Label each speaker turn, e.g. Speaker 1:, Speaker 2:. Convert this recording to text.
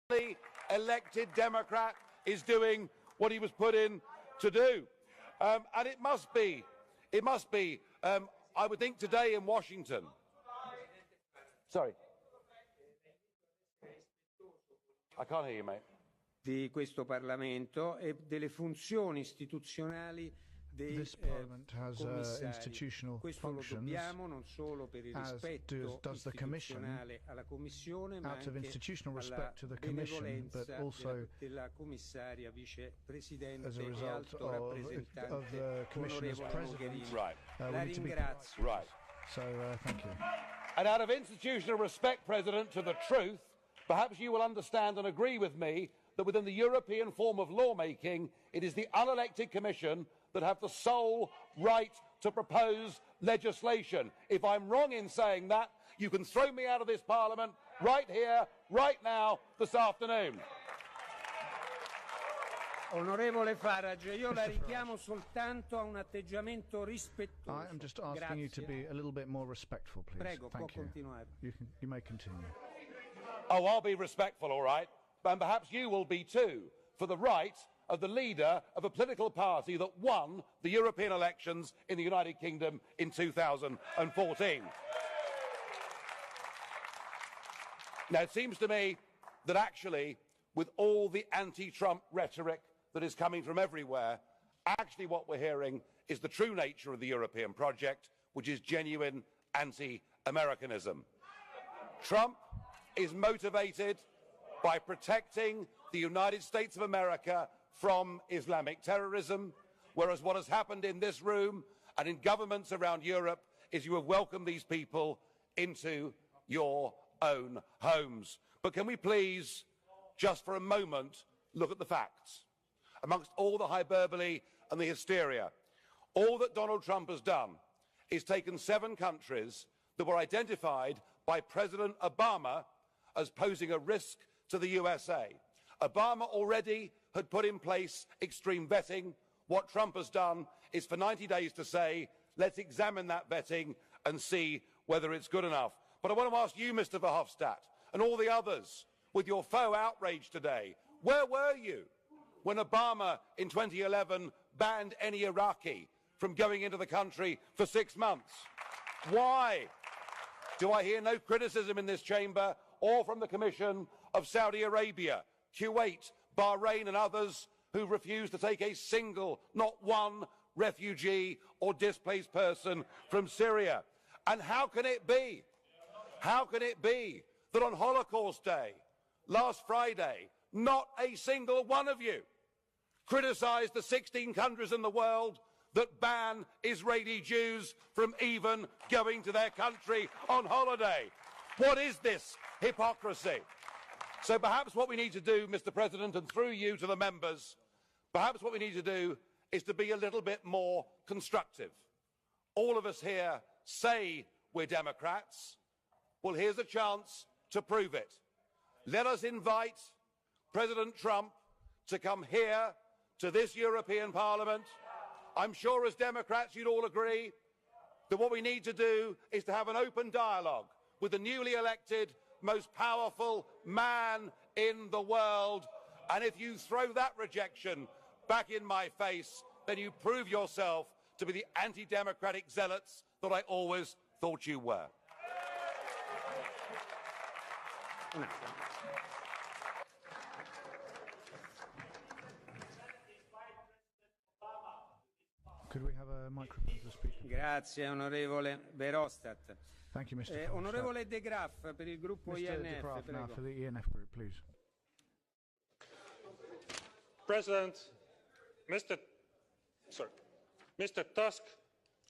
Speaker 1: The elected Democrat is doing what he was put in to do. And it must be, I would think today in Washington. Sorry. I can't hear you, mate.
Speaker 2: Di questo Parlamento e delle funzioni istituzionali dei
Speaker 3: institutional
Speaker 2: Questo lo dobbiamo non solo per il rispetto istituzionale alla Commissione, ma anche alla benevolenza della commissaria vicepresidente e alto rappresentante onorevole Mogherini. La ringrazio.
Speaker 3: Thank you.
Speaker 1: And out of institutional respect, President, to the truth, perhaps you will understand and agree with me that within the European form of lawmaking, it is the unelected Commission that have the sole right to propose legislation. If I'm wrong in saying that, you can throw me out of this Parliament right here, right now, this afternoon.
Speaker 2: Onorevole Farage, io la richiamo soltanto a un atteggiamento rispettoso.
Speaker 3: I am just asking you to be a little bit more respectful, please.
Speaker 2: Prego,
Speaker 3: Thank
Speaker 2: può
Speaker 3: you.
Speaker 2: continuare.
Speaker 3: You may continue.
Speaker 1: Oh, I'll be respectful, all right. And perhaps you will be too, for the right of the leader of a political party that won the European elections in the United Kingdom in 2014. Now, it seems to me that actually, with all the anti-Trump rhetoric that is coming from everywhere, actually what we're hearing is the true nature of the European project, which is genuine anti-Americanism. Trump is motivated by protecting the United States of America from Islamic terrorism, whereas what has happened in this room and in governments around Europe is you have welcomed these people into your own homes. But can we please, just for a moment, look at the facts? Amongst all the hyperbole and the hysteria, all that Donald Trump has done is taken 7 countries that were identified by President Obama as posing a risk to the USA. Obama already had put in place extreme vetting. What Trump has done is for 90 days to say, let's examine that vetting and see whether it's good enough. But I want to ask you, Mr. Verhofstadt, and all the others, with your faux outrage today, where were you when Obama in 2011 banned any Iraqi from going into the country for 6 months? Why do I hear no criticism in this chamber or from the Commission of Saudi Arabia, Kuwait, Bahrain and others who refuse to take a single, not one, refugee or displaced person from Syria? And how can it be that on Holocaust Day, last Friday, not a single one of you criticised the 16 countries in the world that ban Israeli Jews from even going to their country on holiday? What is this hypocrisy? So perhaps what we need to do, Mr. President, and through you to the members, perhaps what we need to do is to be a little bit more constructive. All of us here say we're Democrats. Well, here's a chance to prove it. Let us invite President Trump to come here to this European Parliament. I'm sure as Democrats you'd all agree that what we need to do is to have an open dialogue with the newly elected, most powerful man in the world. And if you throw that rejection back in my face, then you prove yourself to be the anti-democratic zealots that I always thought you were.
Speaker 3: Could we have a microphone to speak?
Speaker 2: Grazie, onorevole Verhofstadt.
Speaker 3: Thank you, Mr. Verhofstadt.
Speaker 2: Onorevole De Graaf per il gruppo
Speaker 3: Mr.
Speaker 2: INF.
Speaker 3: De Graaf now
Speaker 2: Prego.
Speaker 3: for the ENF group, please.
Speaker 4: President, Mr. Tusk